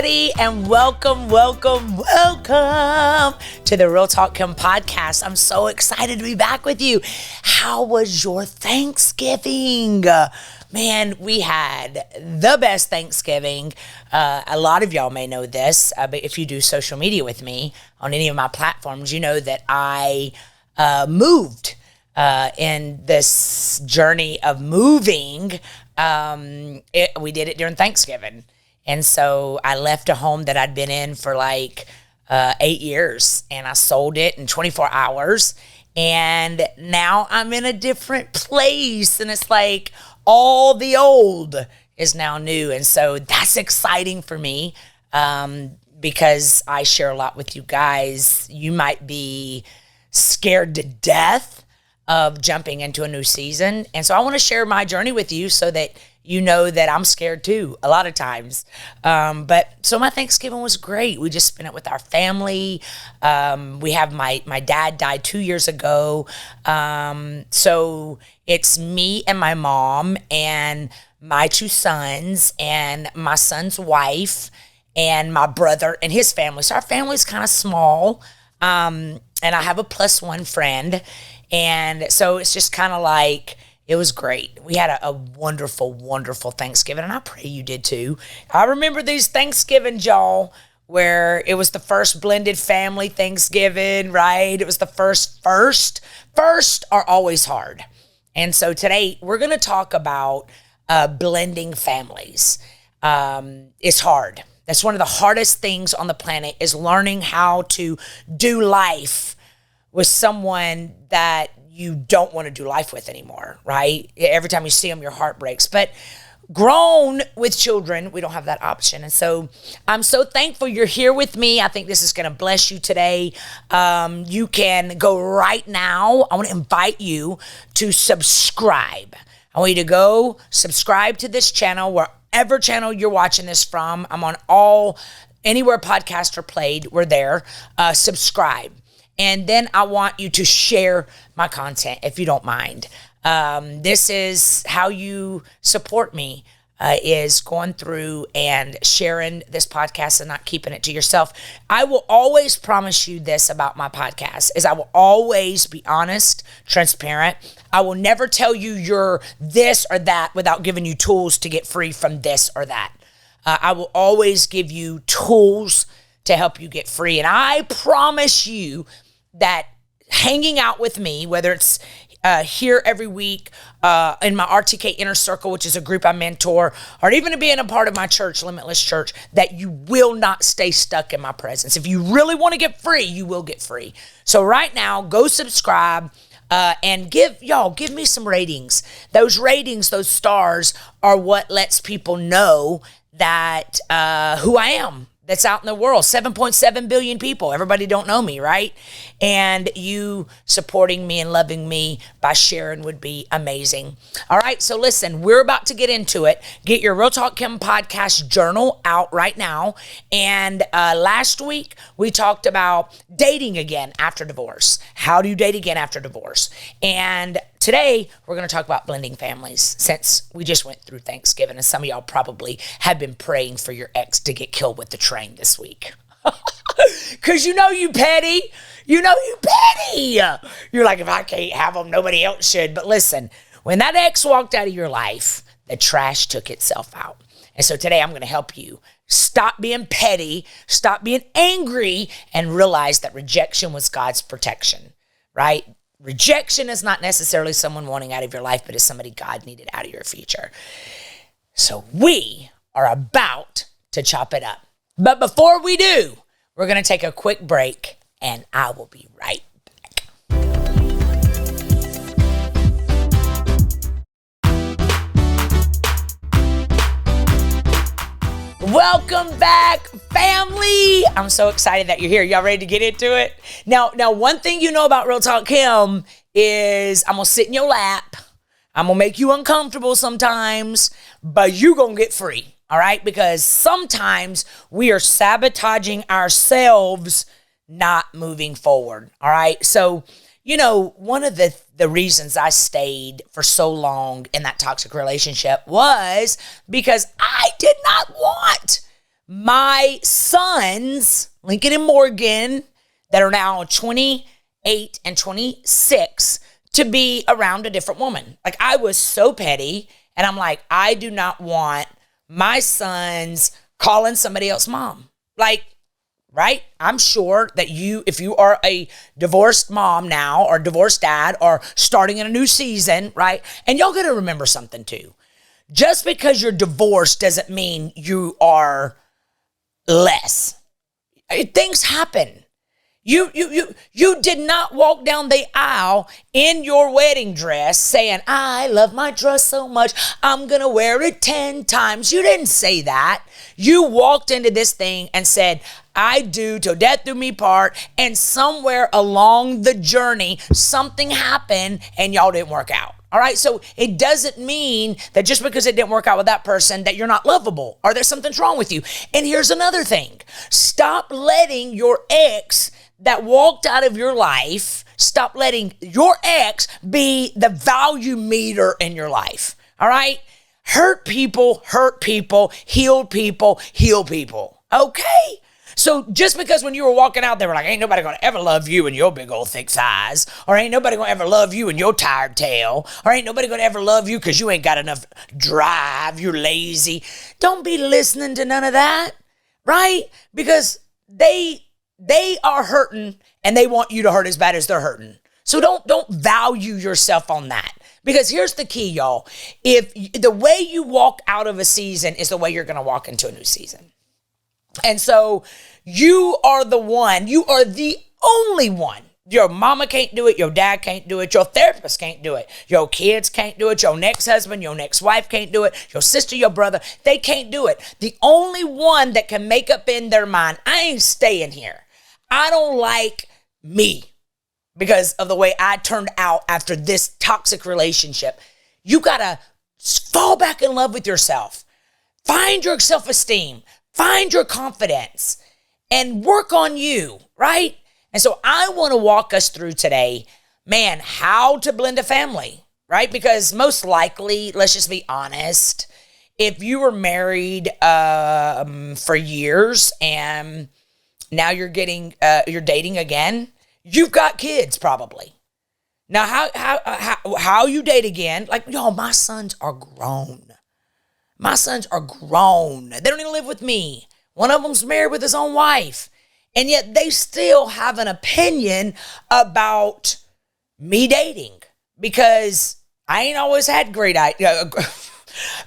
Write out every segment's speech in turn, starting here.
everybody, and welcome to the Real Talk Kim podcast. I'm so excited to be back with you. How was your Thanksgiving? Man, we had the best Thanksgiving. A lot of y'all may know this, but if you do social media with me on any of my platforms, you know that I moved in this journey of moving. We did it during Thanksgiving. And so I left a home that I'd been in for like 8 years, and I sold it in 24 hours. And now I'm in a different place, and it's like all the old is now new. And so that's exciting for me because I share a lot with you guys. You might be scared to death of jumping into a new season. And so I want to share my journey with you so that you know that I'm scared too, a lot of times. So my Thanksgiving was great. We just spent it with our family. We have my dad died 2 years ago. So it's me and my mom and my two sons and my son's wife and my brother and his family. So our family's kind of small. And I have a plus one friend. And so it's just kind of like, it was great. We had a wonderful, wonderful Thanksgiving, and I pray you did too. I remember these Thanksgivings, y'all, where it was the first blended family Thanksgiving, right? It was the first are always hard. And so today we're going to talk about blending families. It's hard. That's one of the hardest things on the planet, is learning how to do life with someone that you don't want to do life with anymore, right? Every time you see them, your heart breaks. But grown with children, we don't have that option. And so I'm so thankful you're here with me. I think this is going to bless you today. You can go right now. I want to invite you to subscribe. I want you to go subscribe to this channel, wherever channel you're watching this from. I'm on anywhere podcasts are played, we're there. Subscribe. And then I want you to share my content, if you don't mind. This is how you support me, is going through and sharing this podcast and not keeping it to yourself. I will always promise you this about my podcast, is I will always be honest, transparent. I will never tell you you're this or that without giving you tools to get free from this or that. I will always give you tools to help you get free. And I promise you that hanging out with me, whether it's here every week in my RTK Inner Circle, which is a group I mentor, or even being a part of my church, Limitless Church, that you will not stay stuck in my presence. If you really want to get free, you will get free. So right now, go subscribe and give me some ratings. Those ratings, those stars, are what lets people know that who I am. That's out in the world. 7.7 billion people. Everybody don't know me, right? And you supporting me and loving me by sharing would be amazing. All right, so listen, we're about to get into it. Get your Real Talk Kim podcast journal out right now. And last week, we talked about dating again after divorce. How do you date again after divorce? And today, we're going to talk about blending families, since we just went through Thanksgiving, and some of y'all probably have been praying for your ex to get killed with the train this week. Because you petty. You're like, if I can't have them, nobody else should. But listen, when that ex walked out of your life, the trash took itself out. And so today I'm going to help you stop being petty, stop being angry, and realize that rejection was God's protection, right? Rejection is not necessarily someone wanting out of your life, but it's somebody God needed out of your future. So we are about to chop it up. But before we do, we're going to take a quick break, and I will be right back. Welcome back, family. I'm so excited that you're here. Y'all ready to get into it? Now, one thing you know about Real Talk Kim is I'm going to sit in your lap. I'm going to make you uncomfortable sometimes, but you going to get free, all right? Because sometimes we are sabotaging ourselves not moving forward, all right? So, one of the reasons I stayed for so long in that toxic relationship was because I did not want my sons, Lincoln and Morgan, that are now 28 and 26, to be around a different woman. Like, I was so petty, and I'm like, I do not want my sons calling somebody else mom. Like, right? I'm sure that if you are a divorced mom now, or divorced dad, or starting in a new season, right? And y'all got to remember something too. Just because you're divorced doesn't mean you are less. Things happen. You did not walk down the aisle in your wedding dress saying, I love my dress so much, I'm going to wear it 10 times. You didn't say that. You walked into this thing and said, I do till death do me part. And somewhere along the journey, something happened and y'all didn't work out. All right. So it doesn't mean that just because it didn't work out with that person that you're not lovable or there's something's wrong with you. And here's another thing. Stop letting your ex that walked out of your life, stop letting your ex be the value meter in your life. All right. Hurt people, heal people, heal people. Okay. So just because when you were walking out, they were like, ain't nobody going to ever love you and your big old thick thighs, or ain't nobody going to ever love you and your tired tail, or ain't nobody going to ever love you because you ain't got enough drive, you're lazy. Don't be listening to none of that, right? Because they are hurting and they want you to hurt as bad as they're hurting. So don't value yourself on that. Because here's the key, y'all. If the way you walk out of a season is the way you're going to walk into a new season. And so you are the one, you are the only one. Your mama can't do it. Your dad can't do it. Your therapist can't do it. Your kids can't do it. Your next husband, your next wife can't do it. Your sister, your brother, they can't do it. The only one that can make up in their mind, I ain't staying here. I don't like me because of the way I turned out after this toxic relationship. You got to fall back in love with yourself. Find your self-esteem. Find your confidence and work on you, right? And so I want to walk us through today, man, how to blend a family, right? Because most likely, let's just be honest, if you were married for years and now you're dating again, you've got kids probably. Now, how you date again? Like, y'all, my sons are grown. My sons are grown. They don't even live with me. One of them's married with his own wife. And yet they still have an opinion about me dating because I ain't always had great ideas.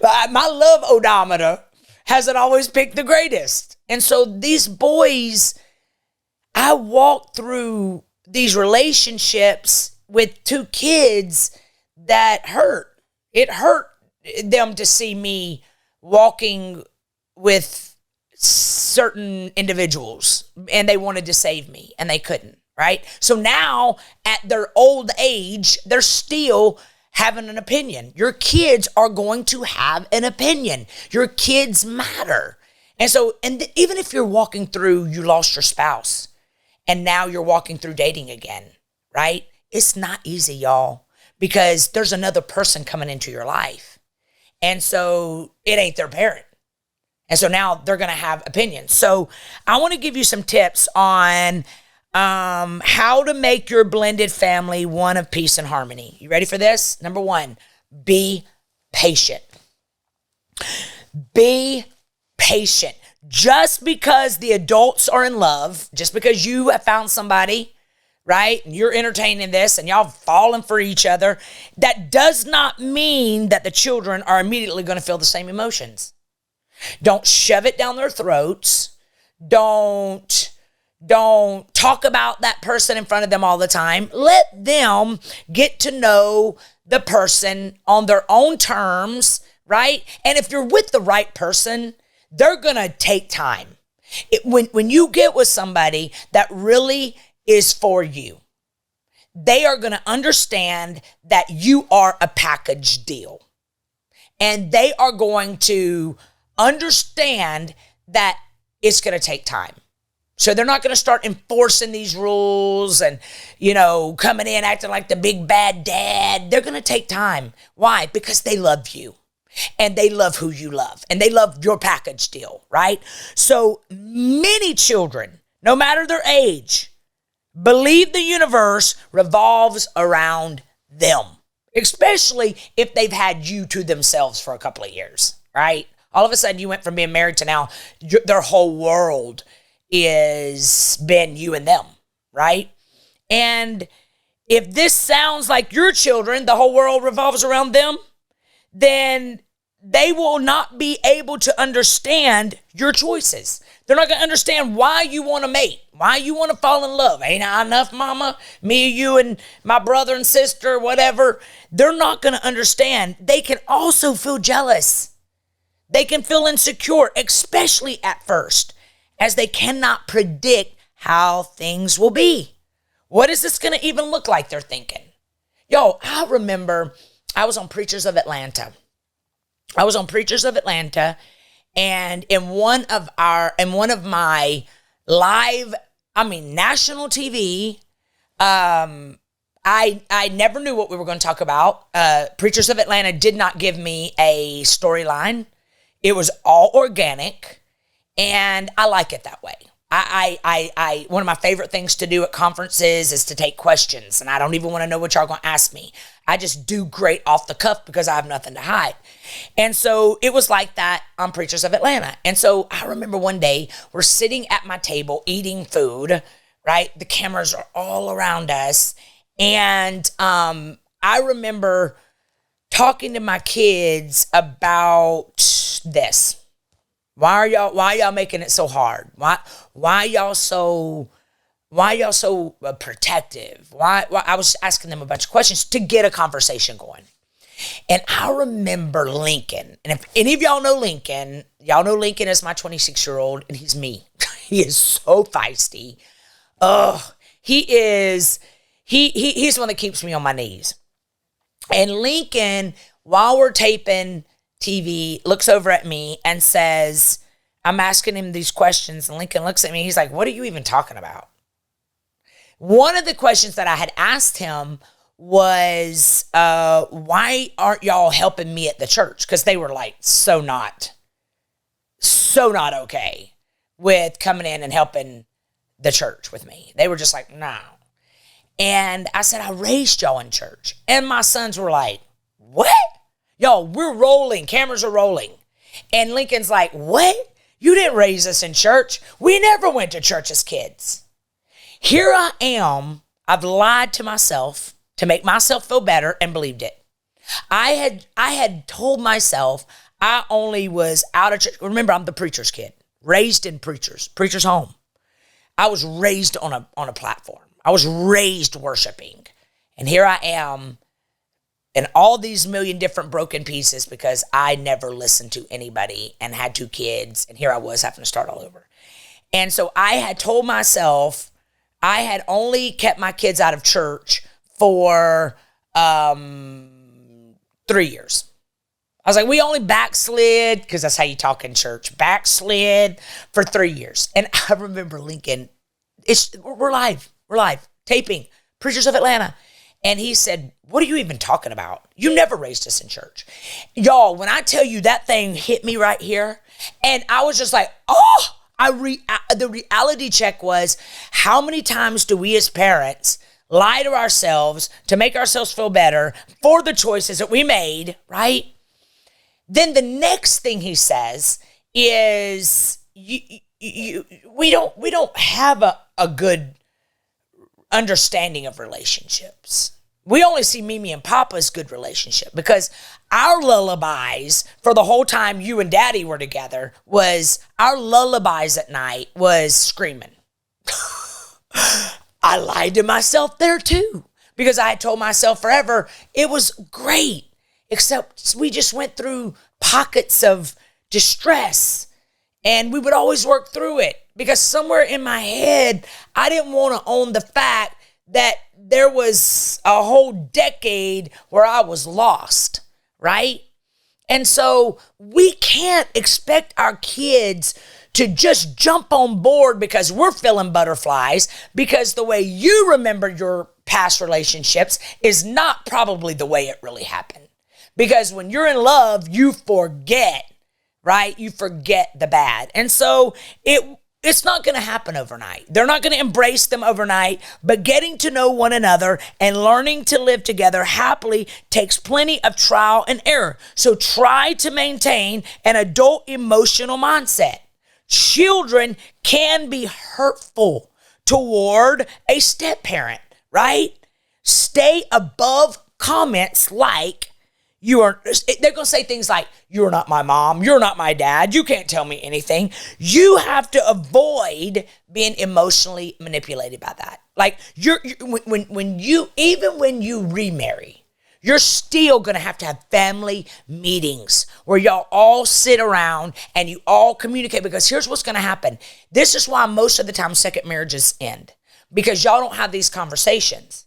My love odometer hasn't always picked the greatest. And so these boys, I walked through these relationships with two kids that hurt. It hurt them to see me walking with certain individuals and they wanted to save me and they couldn't, right? So now at their old age, they're still having an opinion. Your kids are going to have an opinion. Your kids matter. And so, even if you're walking through, you lost your spouse and now you're walking through dating again, right? It's not easy, y'all, because there's another person coming into your life. And so it ain't their parent. And so now they're going to have opinions. So I want to give you some tips on how to make your blended family one of peace and harmony. You ready for this? Number one, be patient. Be patient. Just because the adults are in love, just because you have found somebody, right? And you're entertaining this and y'all falling for each other. That does not mean that the children are immediately going to feel the same emotions. Don't shove it down their throats. Don't talk about that person in front of them all the time. Let them get to know the person on their own terms, right? And if you're with the right person, they're going to take time. When you get with somebody that really is for you, they are going to understand that you are a package deal. And they are going to understand that it's going to take time. So they're not going to start enforcing these rules and, coming in acting like the big bad dad. They're going to take time. Why? Because they love you. and they love who you love, and they love your package deal, right? So many children, no matter their age, believe the universe revolves around them, especially if they've had you to themselves for a couple of years, right? All of a sudden you went from being married to now their whole world is been you and them, right? And if this sounds like your children, the whole world revolves around them, then they will not be able to understand your choices. They're not going to understand why you want to mate, why you want to fall in love. Ain't I enough, mama? Me, you, and my brother and sister, whatever. They're not going to understand. They can also feel jealous. They can feel insecure, especially at first, as they cannot predict how things will be. What is this going to even look like, they're thinking. Yo, I remember I was on Preachers of Atlanta. And in one of my live, national TV, I never knew what we were going to talk about. Preachers of Atlanta did not give me a storyline. It was all organic, and I like it that way. I one of my favorite things to do at conferences is to take questions, and I don't even want to know what y'all going to ask me. I just do great off the cuff because I have nothing to hide. And so it was like that on Preachers of Atlanta. And so I remember one day we're sitting at my table eating food, right? The cameras are all around us. And I remember talking to my kids about this. Why are y'all making it so hard? Why y'all so protective? Why I was asking them a bunch of questions to get a conversation going. And I remember Lincoln. And if any of y'all know Lincoln is my 26-year-old, and he's me. He is so feisty. He's the one that keeps me on my knees. And Lincoln, while we're taping TV, looks over at me and says, I'm asking him these questions, and Lincoln looks at me, he's like, what are you even talking about? One of the questions that I had asked him was, why aren't y'all helping me at the church? Because they were like so not okay with coming in and helping the church with me. They were just like, no. And I said, I raised y'all in church. And my sons were like, what? Y'all, we're rolling. Cameras are rolling. And Lincoln's like, what? You didn't raise us in church. We never went to church as kids. Here I am. I've lied to myself to make myself feel better and believed it. I had told myself I only was out of church. Remember, I'm the preacher's kid, raised in preacher's home. I was raised on a platform. I was raised worshiping. And here I am in all these million different broken pieces because I never listened to anybody and had 2 kids. And here I was having to start all over. And so I had told myself I had only kept my kids out of church for 3 years. I was like, we only backslid, because that's how you talk in church, backslid for 3 years. And I remember Lincoln, we're live, taping, Preachers of Atlanta. And he said, what are you even talking about? You never raised us in church. Y'all, when I tell you that thing hit me right here, and I was just like, the reality check was, how many times do we as parents lie to ourselves to make ourselves feel better for the choices that we made, right? Then the next thing he says is, we don't have a good understanding of relationships. We only see Mimi and Papa's good relationship, because our lullabies for the whole time you and Daddy were together was, our lullabies at night was screaming. I lied to myself there too, because I had told myself forever it was great, except we just went through pockets of distress, and we would always work through it, because somewhere in my head, I didn't want to own the fact that there was a whole decade where I was lost, right? And so we can't expect our kids to just jump on board because we're feeling butterflies, because the way you remember your past relationships is not probably the way it really happened. Because when you're in love, you forget, right? You forget the bad. And so it's not going to happen overnight. They're not going to embrace them overnight, but getting to know one another and learning to live together happily takes plenty of trial and error. So try to maintain an adult emotional mindset. Children can be hurtful toward a step-parent, right? Stay above comments like, they're going to say things like, you're not my mom, you're not my dad, you can't tell me anything. You have to avoid being emotionally manipulated by that. Like when you remarry, you're still going to have family meetings where y'all all sit around and you all communicate, because here's what's going to happen. This is why most of the time second marriages end, because y'all don't have these conversations.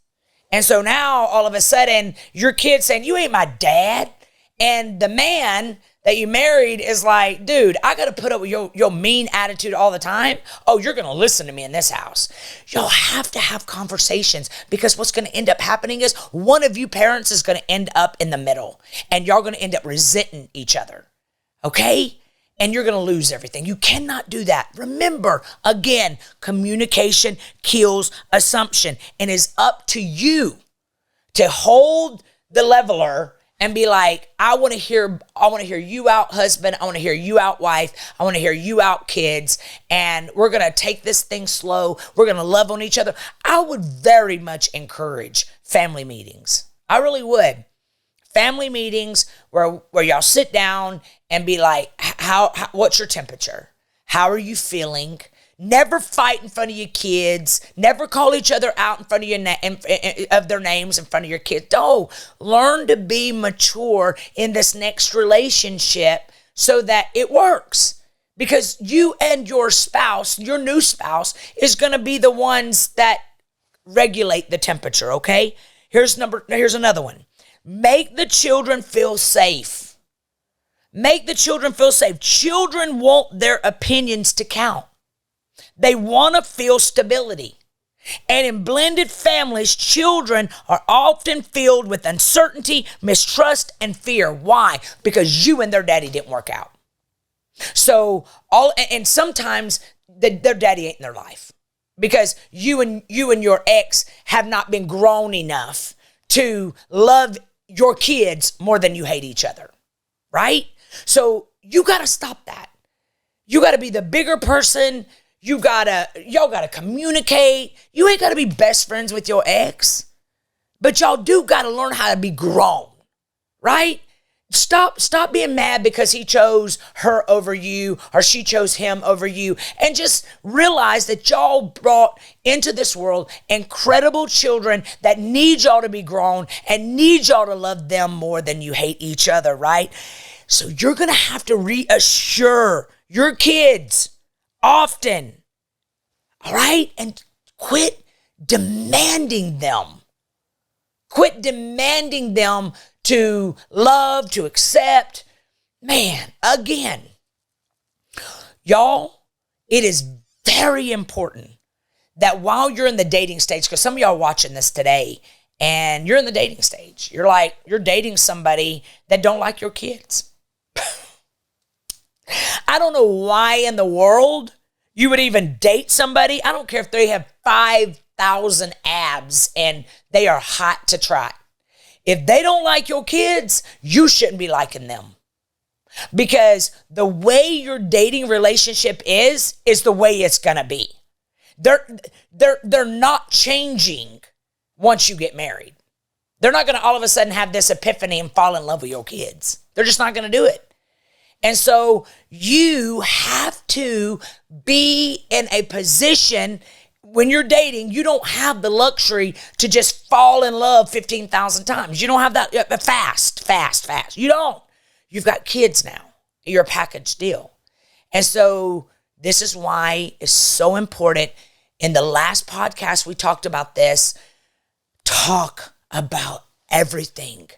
And so now all of a sudden your kid's saying, you ain't my dad. And the man that you married is like, dude, I got to put up with your mean attitude all the time. Oh, you're going to listen to me in this house. Y'all have to have conversations, because what's going to end up happening is one of you parents is going to end up in the middle and y'all going to end up resenting each other. Okay? And you're going to lose everything. You cannot do that. Remember, again, communication kills assumption, and it's up to you to hold the leveler and be like, I want to hear you out, husband. I want to hear you out, wife. I want to hear you out, kids. And we're going to take this thing slow. We're going to love on each other. I would very much encourage family meetings. I really would. Family meetings where y'all sit down and be like, what's your temperature? How are you feeling? Never fight in front of your kids. Never call each other out in front of of their names in front of your kids. No, learn to be mature in this next relationship so that it works. Because you and your spouse, your new spouse, is going to be the ones that regulate the temperature, okay? Here's another one. Make the children feel safe. Make the children feel safe. Children want their opinions to count. They want to feel stability. And in blended families, children are often filled with uncertainty, mistrust, and fear. Why? Because you and their daddy didn't work out. So sometimes their daddy ain't in their life, because you and your ex have not been grown enough to love your kids more than you hate each other, right? So you got to stop that. You got to be the bigger person. Y'all got to communicate. You ain't got to be best friends with your ex, but y'all do got to learn how to be grown, right? Stop being mad because he chose her over you or she chose him over you, and just realize that y'all brought into this world incredible children that need y'all to be grown and need y'all to love them more than you hate each other, right? So you're going to have to reassure your kids often, all right? And quit demanding them. Quit demanding them to love, to accept. Man, again, y'all, it is very important that while you're in the dating stage, because some of y'all watching this today and you're in the dating stage, you're dating somebody that don't like your kids. I don't know why in the world you would even date somebody. I don't care if they have 5,000 abs and they are hot to try. If they don't like your kids, you shouldn't be liking them. Because the way your dating relationship is the way it's going to be. They're not changing once you get married. They're not going to all of a sudden have this epiphany and fall in love with your kids. They're just not going to do it. And so you have to be in a position when you're dating. You don't have the luxury to just fall in love 15,000 times. You don't have that fast. You don't. You've got kids now. You're a package deal. And so this is why it's so important. In the last podcast, we talked about this. Talk about everything.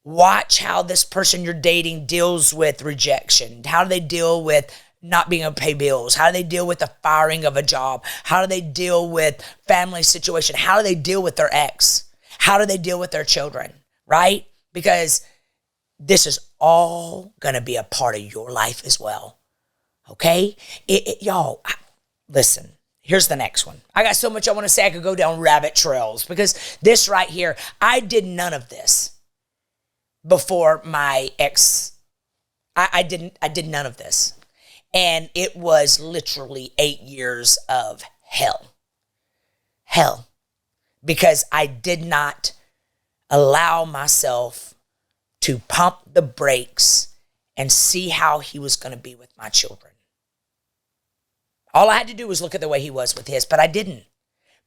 Watch how this person you're dating deals with rejection. How do they deal with not being able to pay bills? How do they deal with the firing of a job? How do they deal with family situation? How do they deal with their ex? How do they deal with their children, right? Because this is all going to be a part of your life as well. Okay? Y'all, listen, here's the next one. I got so much I want to say. I could go down rabbit trails because this right here, I did none of this before my ex. I did none of this. And it was literally 8 years of hell. Hell. Because I did not allow myself to pump the brakes and see how he was going to be with my children. All I had to do was look at the way he was with his, but I didn't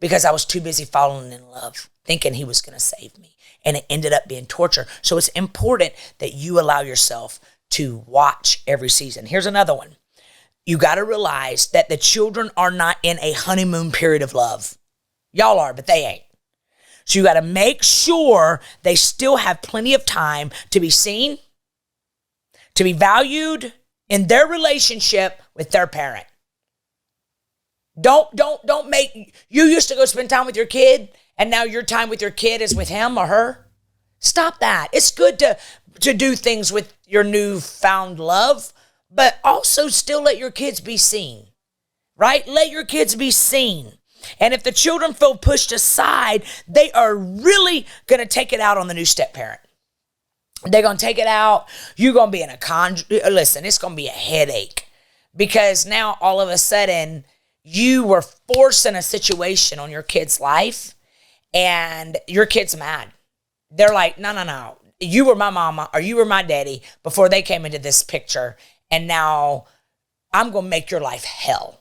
because I was too busy falling in love, thinking he was going to save me. And it ended up being torture. So it's important that you allow yourself to watch every season. Here's another one. You got to realize that the children are not in a honeymoon period of love. Y'all are, but they ain't. So you got to make sure they still have plenty of time to be seen, to be valued in their relationship with their parent. Don't make, you used to go spend time with your kid and now your time with your kid is with him or her. Stop that. It's good to do things with your newfound love, but also still let your kids be seen, right? Let your kids be seen. And if the children feel pushed aside, they are really going to take it out on the new step parent. They're going to take it out. You're going to be in listen, it's going to be a headache because now all of a sudden you were forcing a situation on your kid's life and your kid's mad. They're like, no. You were my mama or you were my daddy before they came into this picture. And now I'm going to make your life hell.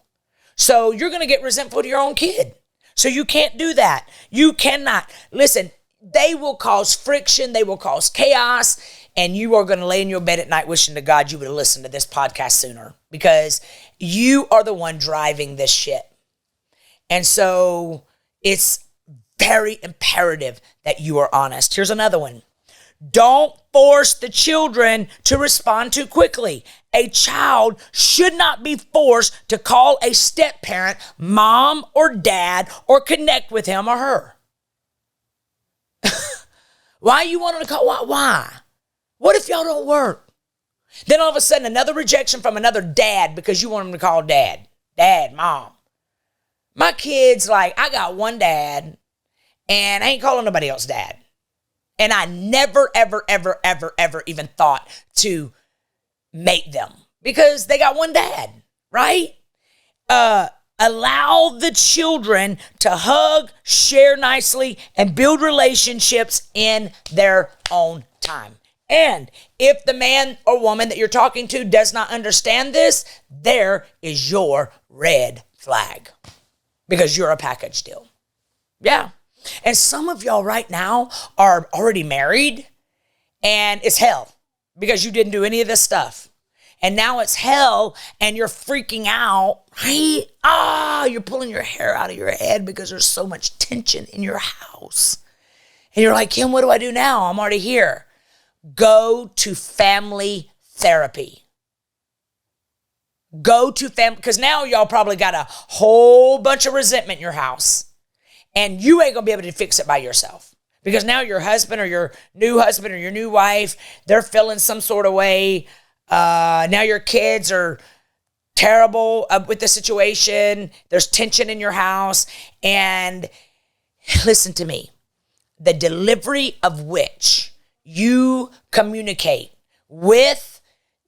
So you're going to get resentful to your own kid. So you can't do that. You cannot. Listen, they will cause friction. They will cause chaos. And you are going to lay in your bed at night wishing to God you would have listened to this podcast sooner because you are the one driving this shit. And so it's very imperative that you are honest. Here's another one. Don't force the children to respond too quickly. A child should not be forced to call a step parent mom or dad or connect with him or her. Why you want them to call? Why? What if y'all don't work? Then all of a sudden another rejection from another dad because you want them to call dad, mom. My kids, like, I got one dad and I ain't calling nobody else dad. And I never, ever, ever, ever, ever even thought to make them because they got one dad, right? Allow the children to hug, share nicely, and build relationships in their own time. And if the man or woman that you're talking to does not understand this, there is your red flag because you're a package deal. Yeah. And some of y'all right now are already married and it's hell because you didn't do any of this stuff. And now it's hell and you're freaking out, right? You're pulling your hair out of your head because there's so much tension in your house. And you're like, Kim, what do I do now? I'm already here. Go to family therapy. Go to family, because now y'all probably got a whole bunch of resentment in your house. And you ain't going to be able to fix it by yourself. Because now your husband or your new wife, they're feeling some sort of way. Now your kids are terrible with the situation. There's tension in your house. And listen to me. The delivery of which you communicate with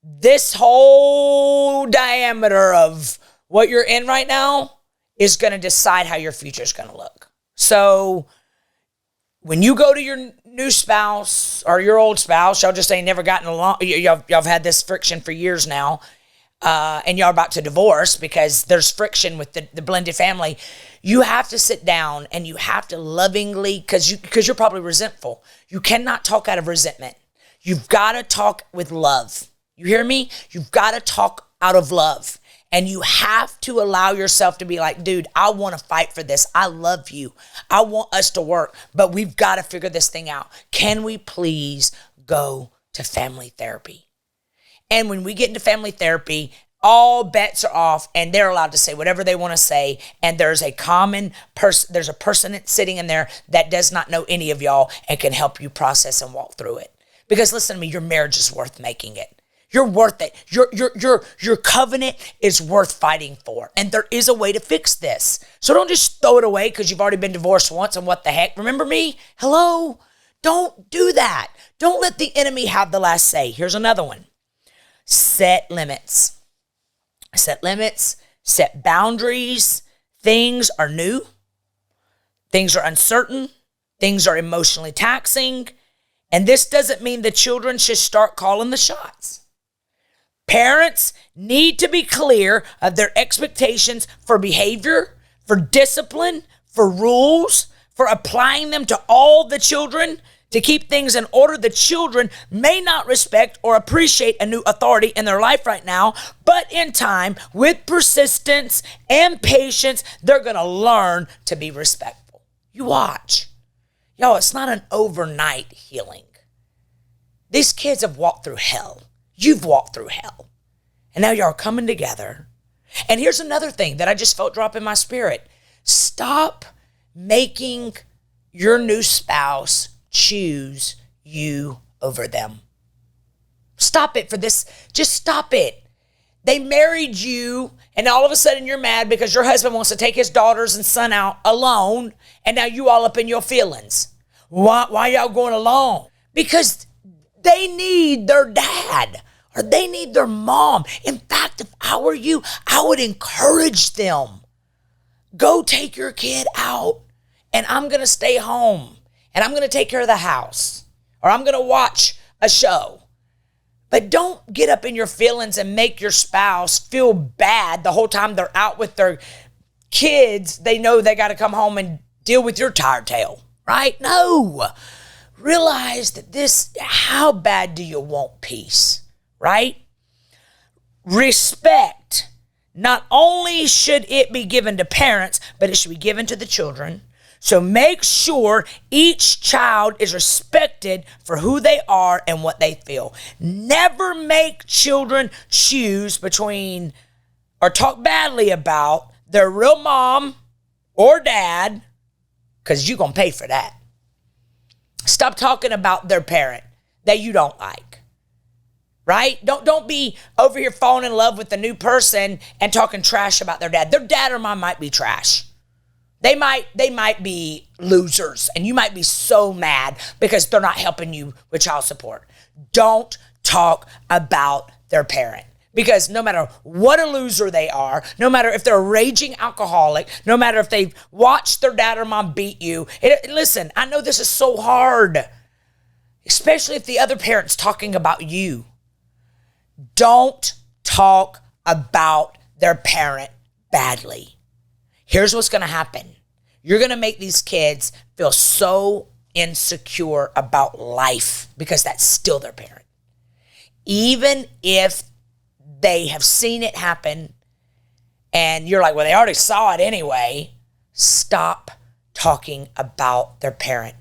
this whole diameter of what you're in right now is going to decide how your future is going to look. So when you go to your new spouse or your old spouse, y'all just ain't never gotten along. Y'all have had this friction for years now, and y'all are about to divorce because there's friction with the blended family. You have to sit down and you have to lovingly, because you're probably resentful. You cannot talk out of resentment. You've got to talk with love. You hear me? You've got to talk out of love. And you have to allow yourself to be like, dude, I want to fight for this. I love you. I want us to work, but we've got to figure this thing out. Can we please go to family therapy? And when we get into family therapy, all bets are off and they're allowed to say whatever they want to say. And there's a common person, there's a person that's sitting in there that does not know any of y'all and can help you process and walk through it. Because listen to me, your marriage is worth making it. You're worth it. Your covenant is worth fighting for. And there is a way to fix this. So don't just throw it away because you've already been divorced once and what the heck. Remember me? Hello? Don't do that. Don't let the enemy have the last say. Here's another one. Set limits. Set limits. Set boundaries. Things are new. Things are uncertain. Things are emotionally taxing. And this doesn't mean the children should start calling the shots. Parents need to be clear of their expectations for behavior, for discipline, for rules, for applying them to all the children to keep things in order. The children may not respect or appreciate a new authority in their life right now, but in time, with persistence and patience, they're going to learn to be respectful. You watch. Y'all, it's not an overnight healing. These kids have walked through hell. You've walked through hell. And now y'all are coming together. And here's another thing that I just felt drop in my spirit. Stop making your new spouse choose you over them. Stop it for this. Just stop it. They married you, and all of a sudden you're mad because your husband wants to take his daughters and son out alone, and now you all up in your feelings. Why y'all going alone? Because they need their dad or they need their mom. In fact, if I were you, I would encourage them. Go take your kid out and I'm going to stay home and I'm going to take care of the house or I'm going to watch a show. But don't get up in your feelings and make your spouse feel bad the whole time they're out with their kids. They know they got to come home and deal with your tired tail, right? No. Realize that how bad do you want peace, right? Respect. Not only should it be given to parents, but it should be given to the children. So make sure each child is respected for who they are and what they feel. Never make children choose between or talk badly about their real mom or dad, because you're going to pay for that. Stop talking about their parent that you don't like, right? Don't be over here falling in love with a new person and talking trash about their dad. Their dad or mom might be trash. They might be losers, and you might be so mad because they're not helping you with child support. Don't talk about their parent. Because no matter what a loser they are, no matter if they're a raging alcoholic, no matter if they've watched their dad or mom beat you, listen, I know this is so hard, especially if the other parent's talking about you. Don't talk about their parent badly. Here's what's going to happen. You're going to make these kids feel so insecure about life because that's still their parent. Even if they have seen it happen and you're like, well, they already saw it anyway. Stop talking about their parent.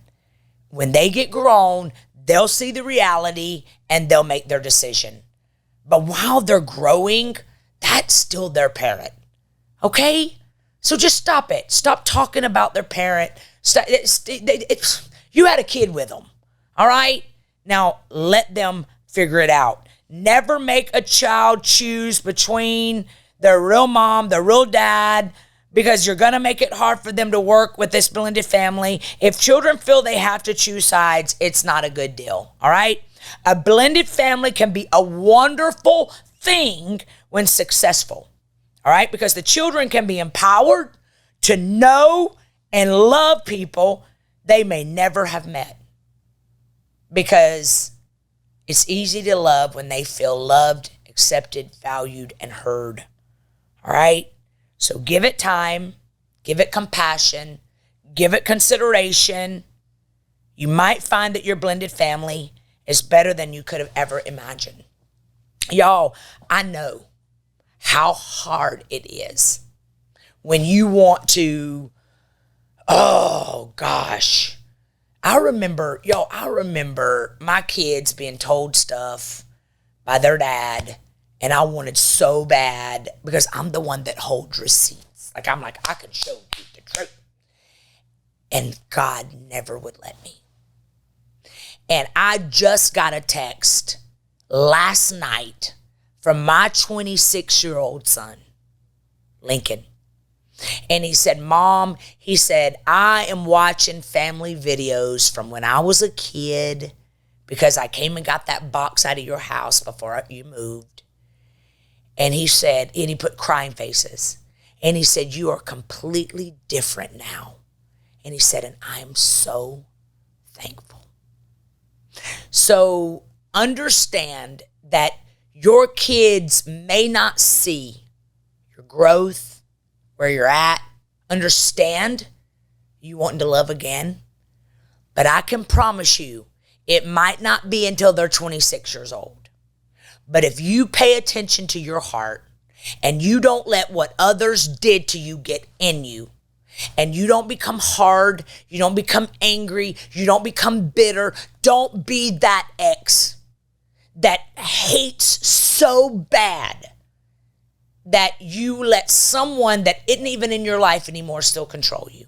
When they get grown, they'll see the reality and they'll make their decision. But while they're growing, that's still their parent. Okay? So just stop it. Stop talking about their parent. You had a kid with them. All right? Now let them figure it out. Never make a child choose between their real mom, their real dad, because you're going to make it hard for them to work with this blended family. If children feel they have to choose sides, it's not a good deal, all right? A blended family can be a wonderful thing when successful, all right? Because the children can be empowered to know and love people they may never have met. Because it's easy to love when they feel loved, accepted, valued, and heard. All right? So give it time. Give it compassion. Give it consideration. You might find that your blended family is better than you could have ever imagined. Y'all, I know how hard it is when you want to, oh gosh, I remember my kids being told stuff by their dad, and I wanted so bad because I'm the one that holds receipts. I can show you the truth. And God never would let me. And I just got a text last night from my 26-year-old son, Lincoln. And he said, Mom, he said, I am watching family videos from when I was a kid because I came and got that box out of your house before you moved. And he said, and he put crying faces. And he said, you are completely different now. And he said, and I am so thankful. So understand that your kids may not see your growth, where you're at. Understand you wanting to love again. But I can promise you, it might not be until they're 26 years old. But if you pay attention to your heart and you don't let what others did to you get in you, and you don't become hard, you don't become angry, you don't become bitter, don't be that ex that hates so bad that you let someone that isn't even in your life anymore still control you.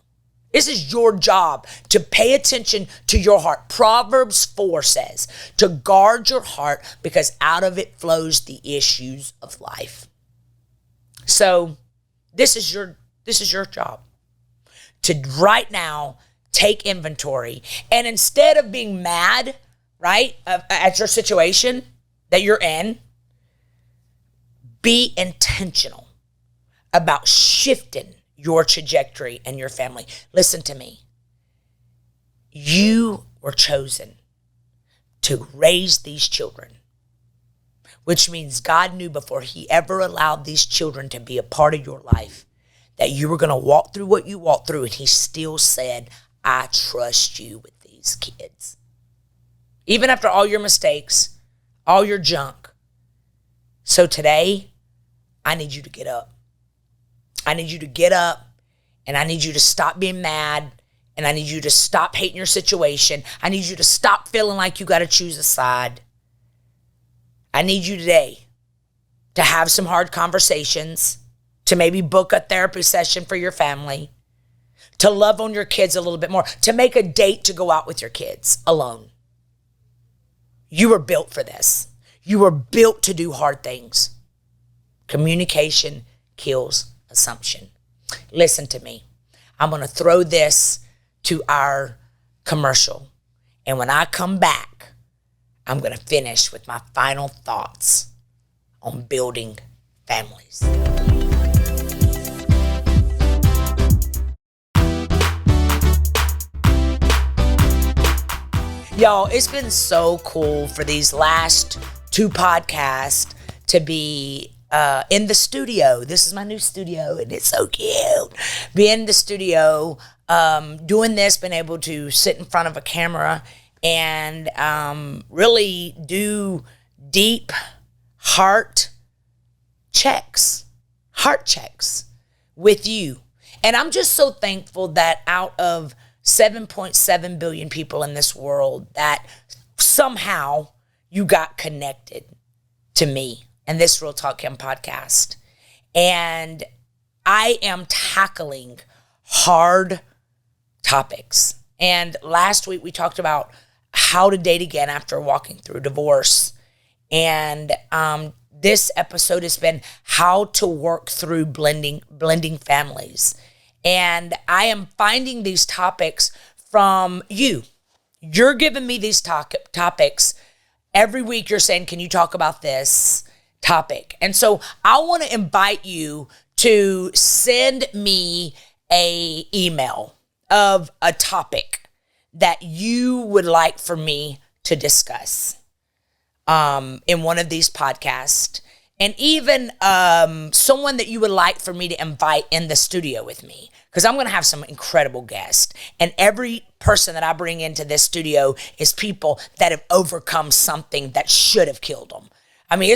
This is your job to pay attention to your heart. Proverbs 4 says to guard your heart because out of it flows the issues of life. So this is your job to right now take inventory. And instead of being mad, right, at your situation that you're in, be intentional about shifting your trajectory and your family. Listen to me. You were chosen to raise these children, which means God knew before he ever allowed these children to be a part of your life that you were going to walk through what you walked through, and he still said, I trust you with these kids. Even after all your mistakes, all your junk. So today, I need you to get up. I need you to get up, and I need you to stop being mad, and I need you to stop hating your situation. I need you to stop feeling like you got to choose a side. I need you today to have some hard conversations, to maybe book a therapy session for your family, to love on your kids a little bit more, to make a date to go out with your kids alone. You were built for this. You were built to do hard things. Communication kills assumption. Listen to me. I'm going to throw this to our commercial. And when I come back, I'm going to finish with my final thoughts on building families. Y'all, it's been so cool for these last 2 podcasts to be in the studio. This is my new studio, and it's so cute. Be in the studio, doing this, been able to sit in front of a camera and really do deep heart checks with you. And I'm just so thankful that out of 7.7 billion people in this world, that somehow you got connected to me and this Real Talk Kim podcast. And I am tackling hard topics. And last week we talked about how to date again after walking through divorce. And this episode has been how to work through blending families. And I am finding these topics from you. You're giving me these topics. Every week you're saying, can you talk about this topic? And so I want to invite you to send me an email of a topic that you would like for me to discuss in one of these podcasts. And even someone that you would like for me to invite in the studio with me. Because I'm going to have some incredible guests. And every person that I bring into this studio is people that have overcome something that should have killed them. I mean,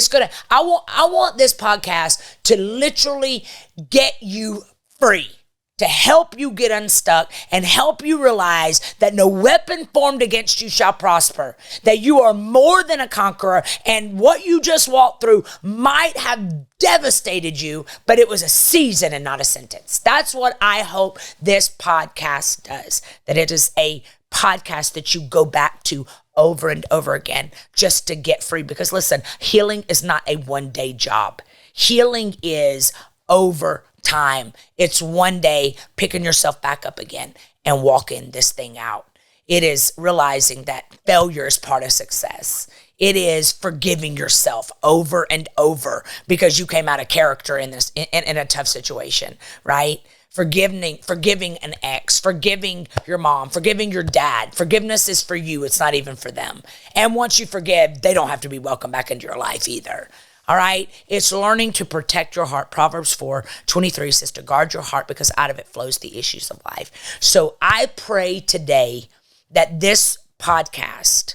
I want this podcast to literally get you free, to help you get unstuck and help you realize that no weapon formed against you shall prosper, that you are more than a conqueror, and what you just walked through might have devastated you, but it was a season and not a sentence. That's what I hope this podcast does, that it is a podcast that you go back to over and over again just to get free. Because listen, healing is not a one-day job. Healing is over time. It's one day picking yourself back up again and walking this thing out. It is realizing that failure is part of success. It is forgiving yourself over and over because you came out of character in a tough situation, right? Forgiving an ex, forgiving your mom, forgiving your dad. Forgiveness is for you. It's not even for them. And once you forgive, they don't have to be welcome back into your life either. All right. It's learning to protect your heart. Proverbs 4:23 says to guard your heart because out of it flows the issues of life. So I pray today that this podcast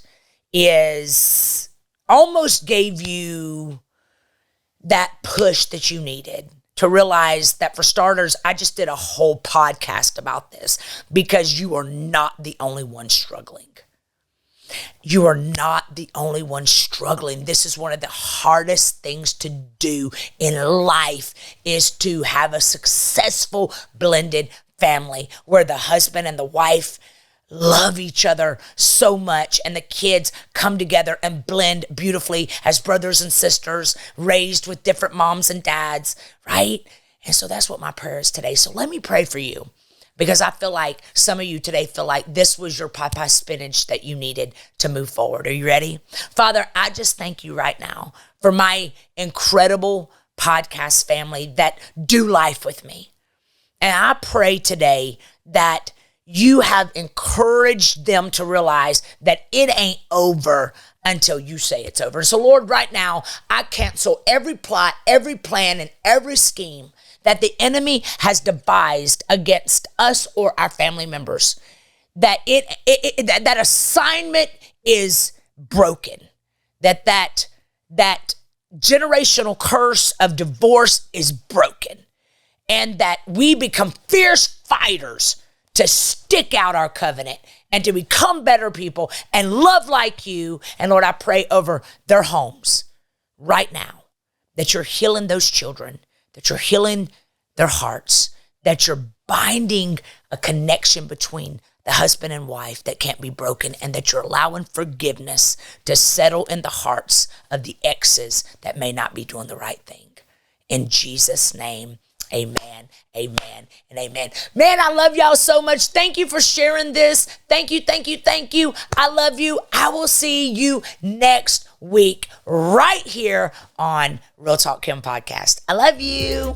is almost gave you that push that you needed to realize that, for starters, I just did a whole podcast about this because you are not the only one struggling. You are not the only one struggling. This is one of the hardest things to do in life, is to have a successful blended family where the husband and the wife love each other so much and the kids come together and blend beautifully as brothers and sisters raised with different moms and dads, right? And so that's what my prayer is today. So let me pray for you, because I feel like some of you today feel like this was your pie spinach that you needed to move forward. Are you ready? Father, I just thank you right now for my incredible podcast family that do life with me. And I pray today that you have encouraged them to realize that it ain't over until you say it's over. So Lord, right now, I cancel every plot, every plan, and every scheme that the enemy has devised against us or our family members. That that assignment is broken. That generational curse of divorce is broken. And that we become fierce fighters to stick out our covenant and to become better people and love like you. And Lord, I pray over their homes right now that you're healing those children, that you're healing their hearts, that you're binding a connection between the husband and wife that can't be broken, and that you're allowing forgiveness to settle in the hearts of the exes that may not be doing the right thing. In Jesus' name, amen, amen, and amen. Man, I love y'all so much. Thank you for sharing this. Thank you, thank you, thank you. I love you. I will see you next week right here on Real Talk Kim Podcast. I love you.